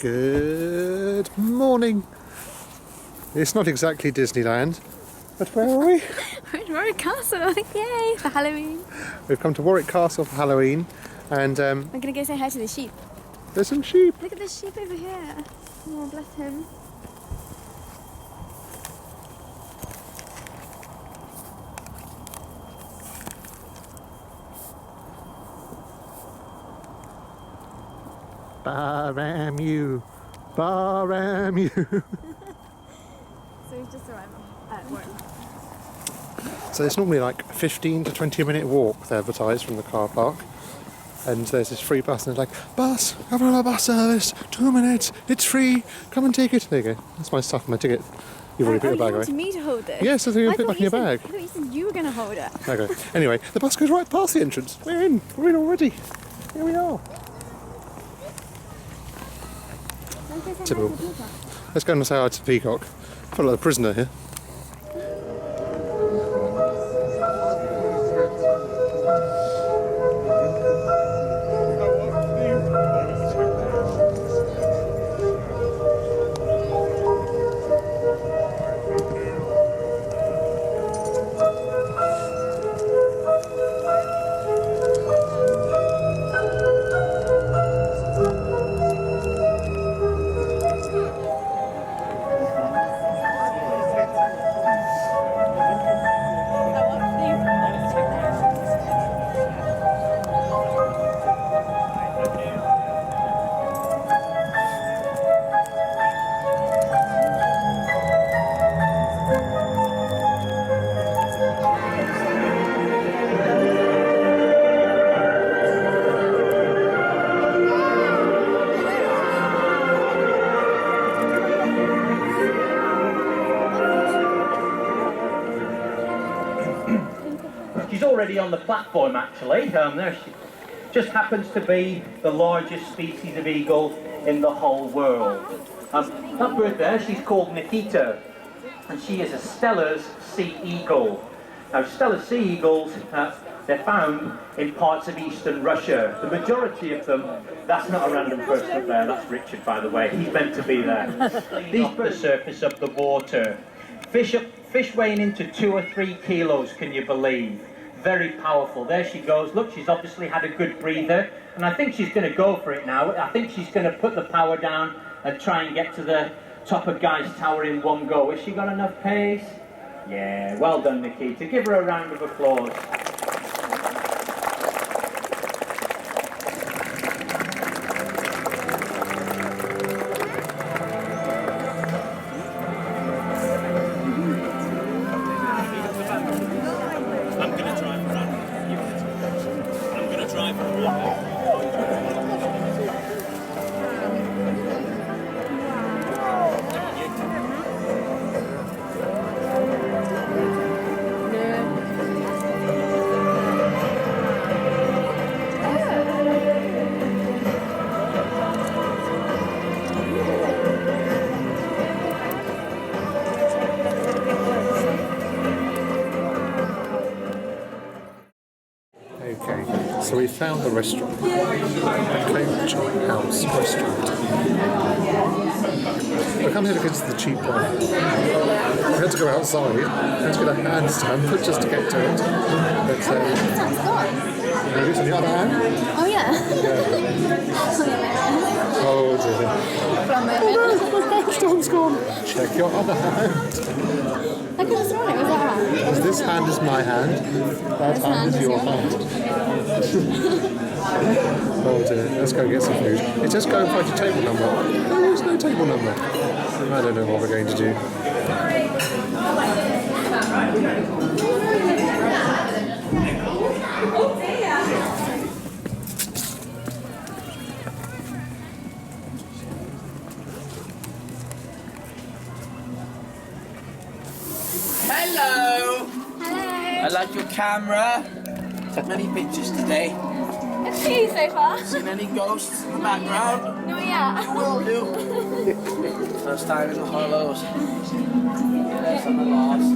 Good morning. It's not exactly Disneyland, but where are we? We're at Warwick Castle, yay, for Halloween. We've come to Warwick Castle for Halloween, and We're going to go say hi to the sheep. there's some sheep. Look at the sheep over here. Oh, bless him. Baramu, Baramu. So we've just arrived at Warwick. So it's normally like a 15 to 20 minute walk, they advertise, from the car park. And there's this free bus, and it's like, bus, have a bus service, 2 minutes, it's free, come and take it. There you go, that's my stuff, my ticket. You've already put your bag away. You wanted me to hold it? Yes, I think you put it back in your bag. I thought you said you were going to hold it. Okay, anyway, the bus goes right past the entrance. We're in already. Here we are. Typical. Let's go and say hi to the peacock. I feel like a prisoner here. She's already on the platform actually. There she just happens to be the largest species of eagle in the whole world. That bird there, she's called Nikita, and she is a Steller's sea eagle. Now Steller's sea eagles, they're found in parts of eastern Russia. The majority of them, that's not a random person up there, that's Richard by the way, he's meant to be there. These birds, the surface of the water. Fish weighing into 2 or 3 kilos, can you believe? Very powerful. There she goes. Look, she's obviously had a good breather, and I think she's going to go for it now. I think she's going to put the power down and try and get to the top of Guy's Tower in one go. Has she got enough pace? Yeah, well done, Nikita. Give her a round of applause. Okay, so we found the restaurant, the Coach House restaurant. We come here because it's the cheap one. We had to go outside, we had to get a handstand just to get to it. But maybe it's on the other hand. Oh yeah. Oh dear. Oh, Tom's gone. Check your other hand. I could have sworn it was that hand. Because this hand is my hand, that hand is your hand. Oh dear, let's go get some food. It says go and find your table number. There is no table number. I don't know what we're going to do. Hello! Hello. I like your camera. Took many pictures today. A few so far. Seen any ghosts in the background? No, yeah. You will do. First time in the Hollows. Yes, I'm the last.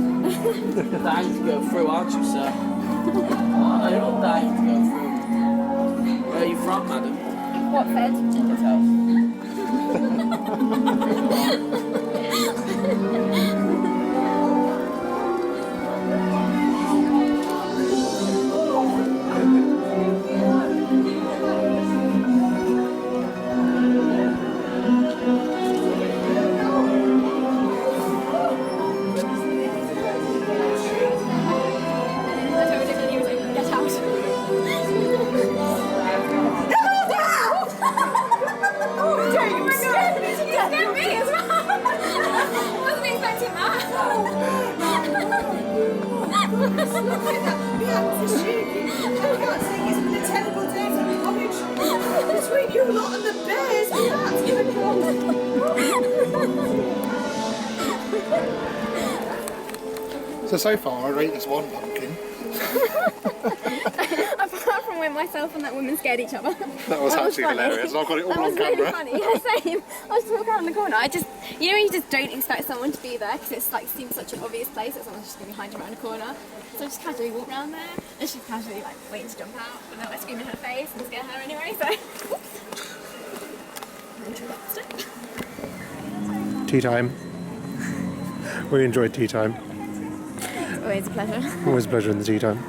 Dying to go through, aren't you, sir? Oh, you're dying to go through. Where are you from, madam? Watford. I can tell. It's been a terrible day for the college. Between you lot and the bears, we can't even So far I rate this one pumpkin. Apart from when myself and that woman scared each other. That was absolutely funny. hilarious. I've got it all That on was really camera. funny. Yeah, same. I was walking around the corner. You know, you just don't expect someone to be there because it's like seems such an obvious place that someone's just going to be behind you around a corner. So I just casually walk around there, and she's casually like waiting to jump out, and then I scream in her face and scare her anyway. So. Tea time. We enjoyed tea time. Always a pleasure. Always a pleasure in the tea time.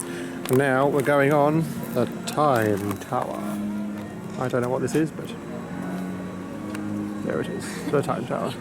And now we're going on the Time Tower. I don't know what this is, but there it is, the Time Tower.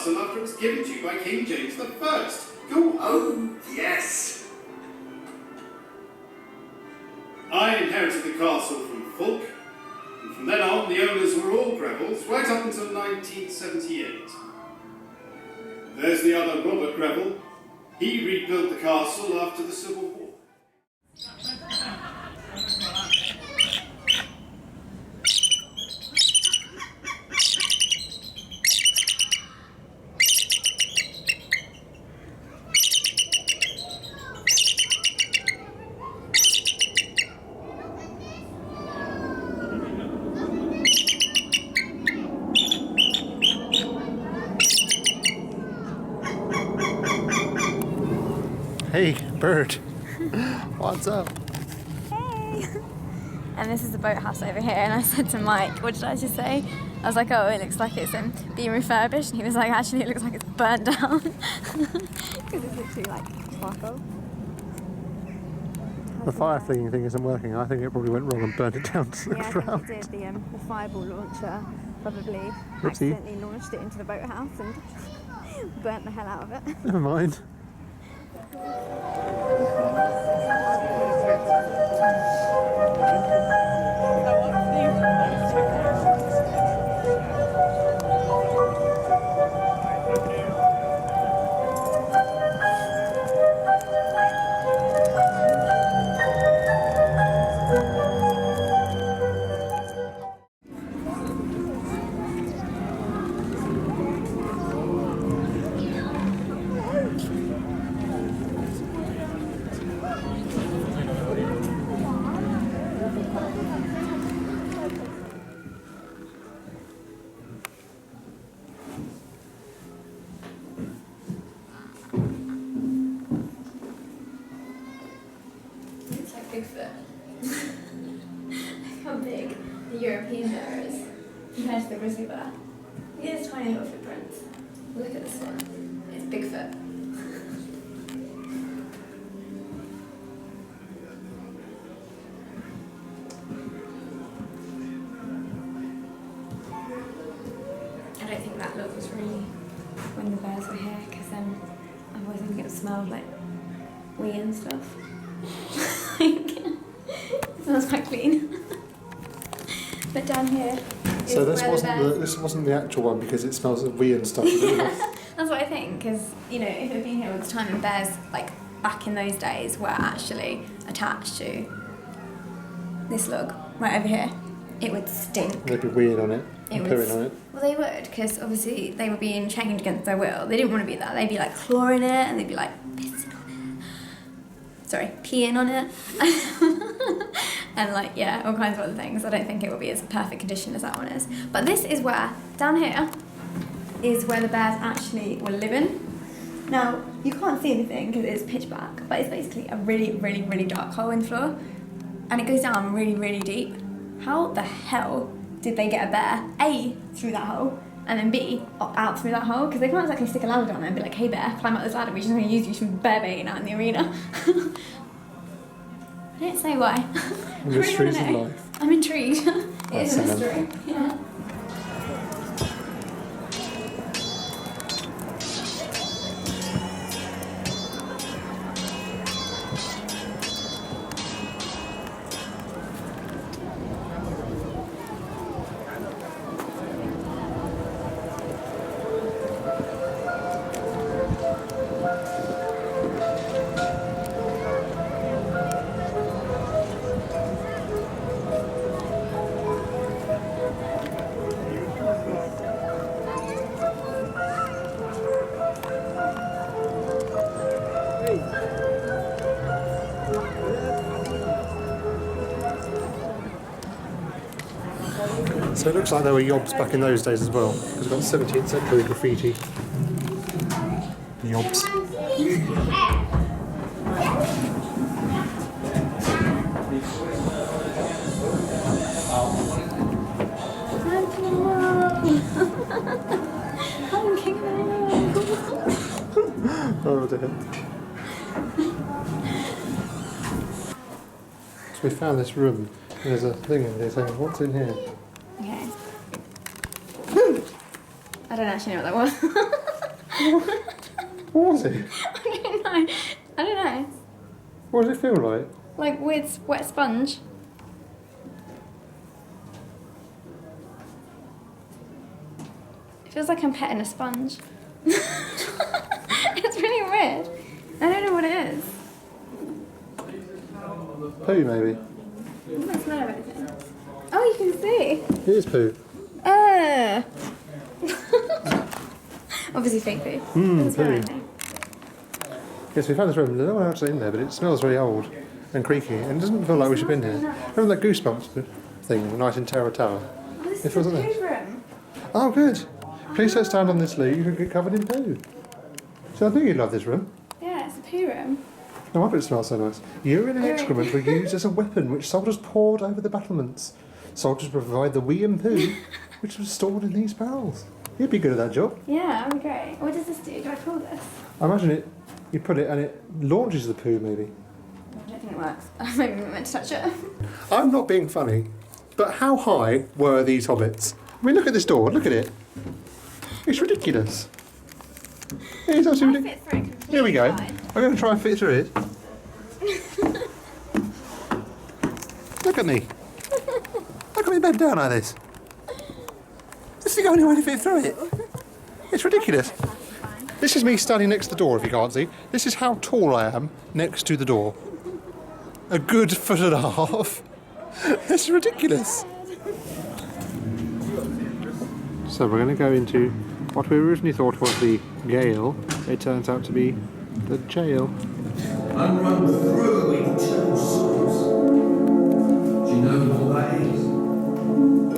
After it was given to you by King James I. Go home, yes! I inherited the castle from Fulk, and from then on the owners were all Grevilles, right up until 1978. There's the other Robert Greville. He rebuilt the castle after the Civil War. Hey, bird. What's up? Hey! And this is the boathouse over here, and I said to Mike, what did I just say? I was like, oh, it looks like it's being refurbished, and he was like, actually, it looks like it's burnt down. Because it's literally like charcoal. The fire flinging thing isn't working. I think it probably went wrong and burnt it down to the Yeah, I ground. think it did. The fireball launcher probably Oopsie. accidentally launched it into the boathouse and burnt the hell out of it. Never mind. It's like Bigfoot. Look how big the European bear is compared to the grizzly bear. He has tiny little footprints. Look at this one. It's Bigfoot. I don't think that look was really when the bears were here, because then otherwise I think it smelled like wee and stuff. It smells quite clean. But down here is So this where wasn't the actual one because it smells of wee and stuff. That's what I think, because, you know, if it had been here all the time and bears, like, back in those days were actually attached to this log right over here, it would stink. They'd be weeing on it and pooing on it. Well, they would, because obviously they were being chained against their will. They didn't want to be there. They'd be, like, clawing it, and they'd be, like, pissing on it. Sorry, peeing on it. And, like, yeah, all kinds of other things. I don't think it will be as perfect condition as that one is. But this is where, down here, is where the bears actually were living. Now, you can't see anything because it's pitch black, but it's basically a really, really, really dark hole in the floor. And it goes down really, really deep. how the hell did they get a bear, A, through that hole, and then B, out through that hole? Because they can't exactly stick a ladder down there and be like, hey bear, climb up this ladder, we're just going to use you for bear baiting out in the arena. I didn't say why. Mysteries of life. I'm intrigued. It is a mystery. Yeah. So it looks like there were yobs back in those days as well. Because we've got 17th century graffiti. Yobs. I'm king of the world. Oh dear. So we found this room. And there's a thing in there saying, what's in here? Okay. I don't actually know what that was. What was it? I don't know. What does it feel like? Like with wet sponge. It feels like I'm petting a sponge. It's really weird. I don't know what it is. Poo, maybe. I don't smell of anything. Oh, you can see. It is poo. Obviously fake poo. Mmm, Doesn't smell poo. anything. Yes, we found this room. There's no one actually in there, but it smells very old and creaky. And it doesn't feel like we should have been here. Remember that Goosebumps thing, Night in Terror Tower? Oh, this It is feels the like this. poo room. Oh, good. Please don't stand on this, Lee. You could get covered in poo. So I think you'd love this room. Yeah, it's a poo room. No wonder it smells so nice. Urine and excrement were used as a weapon which soldiers poured over the battlements. Soldiers provide the wee and poo, which was stored in these barrels. You'd be good at that job. Yeah, that'd be great. What does this do? Do I pull this? I imagine it. You put it and it launches the poo, maybe. I don't think it works. I'm not even meant to touch it. I'm not being funny, but how high were these hobbits? I mean, look at this door. Look at it. It's ridiculous. It's absolutely I ridiculous. fit through it completely Here we go. fine. I'm going to try and fit through it. Look at me. Look at me bent down like this. This is the only way to fit through it. It's ridiculous. This is me standing next to the door, if you can't see. This is how tall I am next to the door. A good foot and a half. It's ridiculous. So we're going to go into what we originally thought was the Gale. It turns out to be the jail. And run through in two swords. Do you know what that is?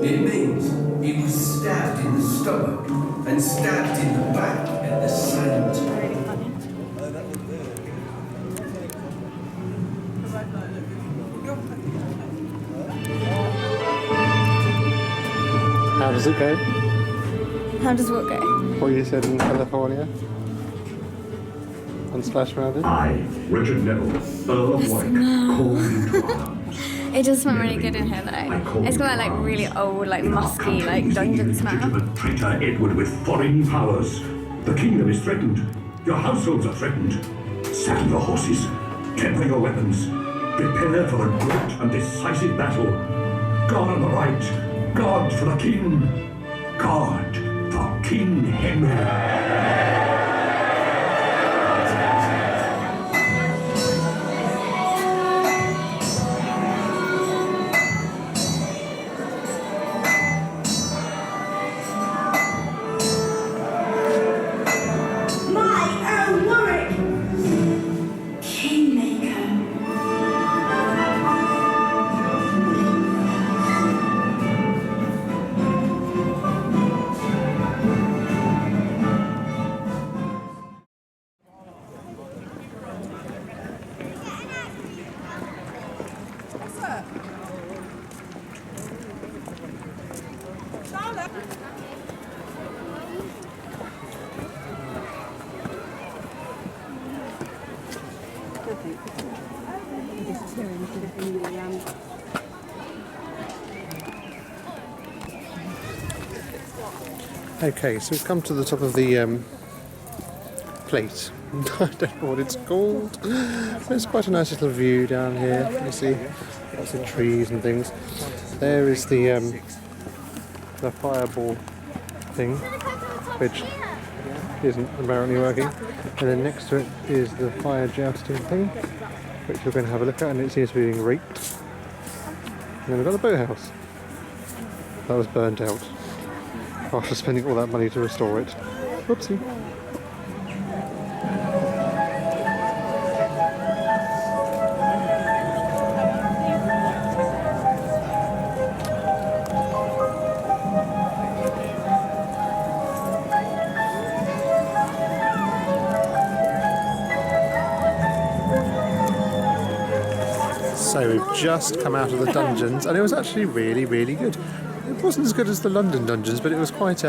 It means he was stabbed in the stomach and stabbed in the back at the same time. Really funny. How does it go? How does what go? What you said in California? On Splash Mountain? I, Richard Neville, Earl of Warwick, call you to arms. It does smell really good in here though. It's got that like really old, like musky, like dungeon smell. Legitimate traitor Edward with foreign powers. The kingdom is threatened. Your households are threatened. Saddle your horses. Temper your weapons. Prepare for a great and decisive battle. God on the right. God for the king. God for King Henry. My Earl Warwick! Kingmaker. Okay, so we've come to the top of the plate. I don't know what it's called. There's quite a nice little view down here. You see lots of trees and things. There is the fireball thing, which isn't apparently working. And then next to it is the fire jousting thing, which we're going to have a look at, and it seems to be being raked. And then we've got the boathouse. That was burnt out after spending all that money to restore it. Whoopsie. So we've just come out of the dungeons, and it was actually really, really good. It wasn't as good as the London dungeons, but it was quite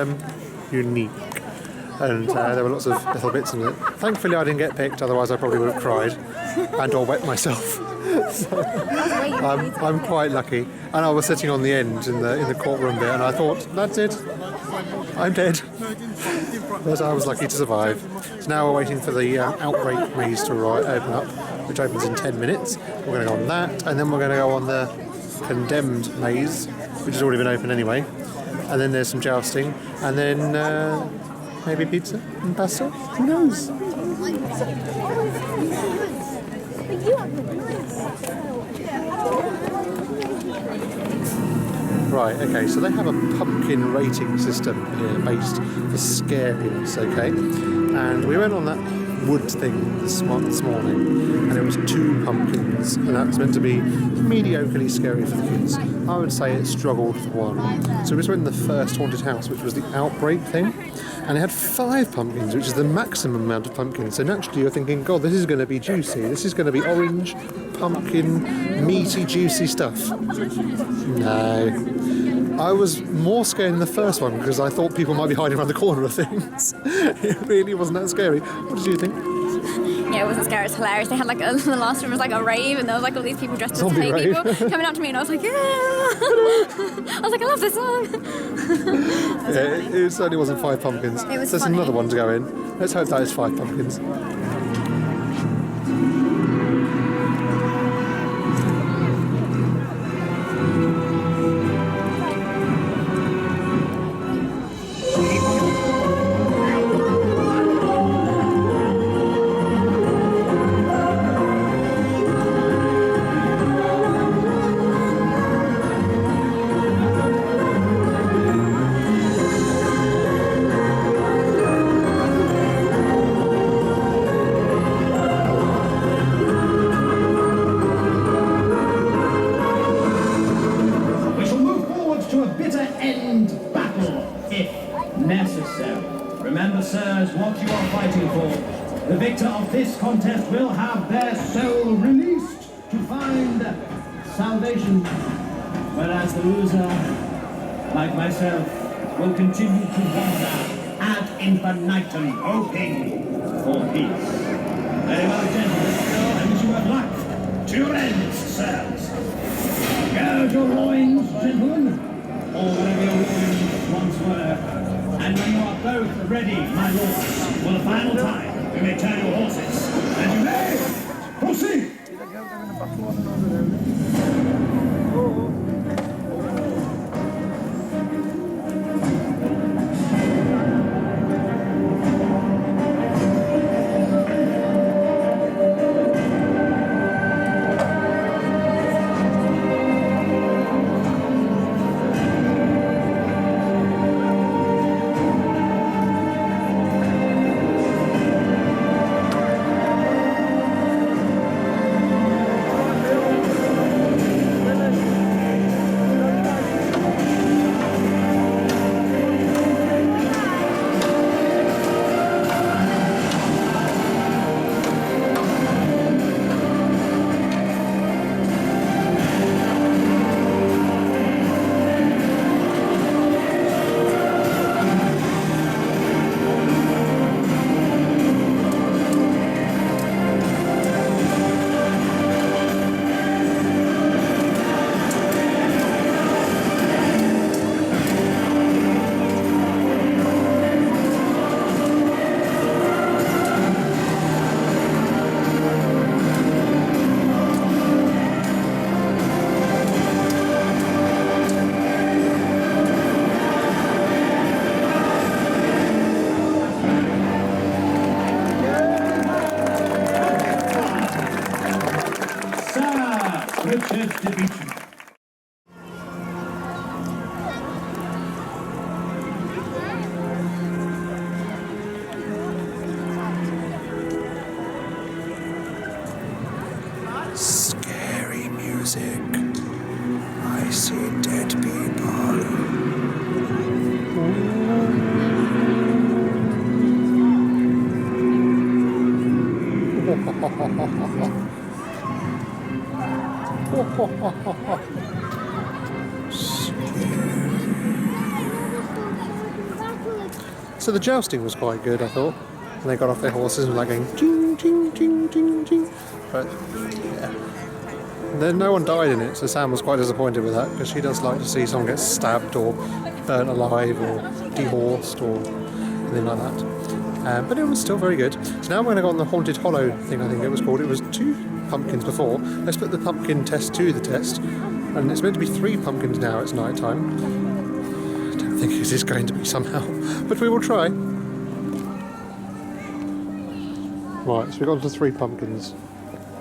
unique. And there were lots of little bits in it. Thankfully I didn't get picked, otherwise I probably would have cried and or wet myself. So, I'm quite lucky. And I was sitting on the end in the courtroom bit, and I thought, that's it, I'm dead. But I was lucky to survive. So now we're waiting for the outbreak maze to open up, which opens in 10 minutes. We're going to go on that, and then we're going to go on the condemned maze, which has already been open anyway. And then there's some jousting, and then maybe pizza and pasta. Who knows? Right, okay, so they have a pumpkin rating system here based for scariness, okay? And we went on that wood thing this morning, and it was 2 pumpkins, and that was meant to be mediocrely scary for the kids. I would say it struggled for 1. So we just went in the first haunted house, which was the outbreak thing, and it had 5 pumpkins, which is the maximum amount of pumpkins. So naturally you're thinking, God, this is going to be juicy. This is going to be orange, pumpkin, meaty, juicy stuff. No. I was more scared in the first one because I thought people might be hiding around the corner of things. It really wasn't that scary. What did you think? Yeah, it wasn't scary, it was hilarious. They had like the last room was like a rave, and there was like all these people dressed as Zombie hay rave. people coming up to me, and I was like, yeah! I was like, I love this song! Yeah, it certainly wasn't 5 pumpkins. It was There's funny. another one to go in. Let's hope that is 5 pumpkins. We shall move forward to a bitter end battle, if necessary. Remember, sirs, what you are fighting for. The victor of this contest will have their soul released to find salvation, whereas the loser, like myself, will continue to wander ad infinitum, hoping for peace. Very well, gentlemen, I wish you good luck. To your ends, sirs. Gird your loins, gentlemen, or whatever your loins once were. And when you are both ready, my lords, for the final time, you may turn your horses, and you may proceed. to Dimitri. Scary music. I see dead people. So the jousting was quite good, I thought. And they got off their horses and were like going ching, ching, ching, ching, ching. But yeah. Then no one died in it, so Sam was quite disappointed with that because she does like to see someone get stabbed or burnt alive or dehorsed or anything like that. But it was still very good. So now we're going to go on the Haunted Hollow thing, I think it was called. It was 2 pumpkins before. Let's put the pumpkin test to the test. And it's meant to be 3 pumpkins now, it's night time. I don't think it is going to be somehow, but we will try. Right, so we've got to 3 pumpkins.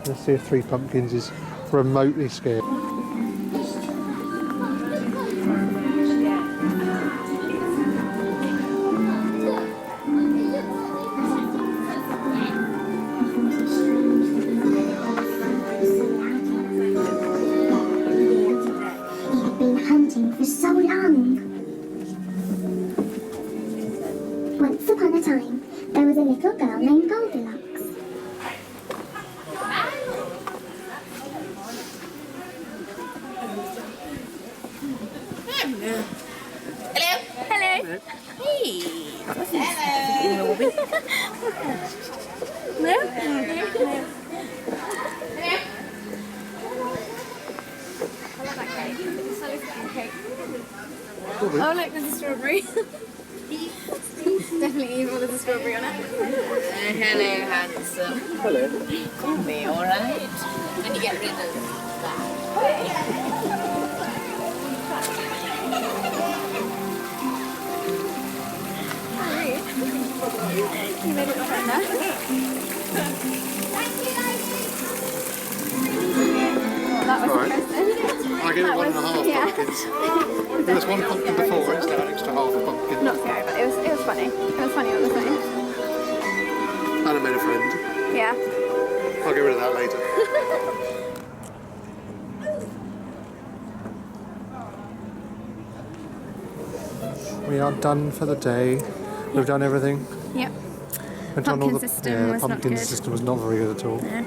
Let's see if 3 pumpkins is remotely scary. Hunting for so long. Once upon a time, there was a little girl named Goldilocks. Hello. Hey. Hello. Oh look, there's a strawberry. Definitely evil, there's a strawberry on it. Hello, handsome. Hello. Call me, alright? When you get rid of that. You made it look like that. That was interesting. I gave it 1.5 pumpkins. There was 1 pumpkin before, it's now an extra half a pumpkin. Not scary, but it was funny. It was funny all the same. And I made a friend. Yeah. I'll get rid of that later. We are done for the day. We've done everything. Yep. We've done Pumpkin system was the not pumpkin good. system was not very good at all. Yeah.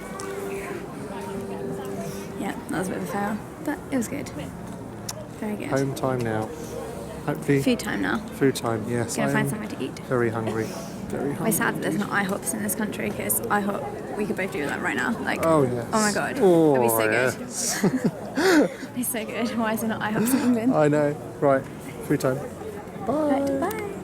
Yeah, that was a bit of a fail, but it was good. Very good. Home time now. Hopefully. Food time now. Food time, yes. Gonna I find am somewhere to eat. very hungry. Very We're hungry. sad that there's not IHOPs in this country because IHOP, we could both do that right now. Like, Oh, yes. oh my god, Oh, that'd be so yes. good. It'd be so good. Why is there not IHOPs in England? I know. Right, food time. Bye. Right, bye.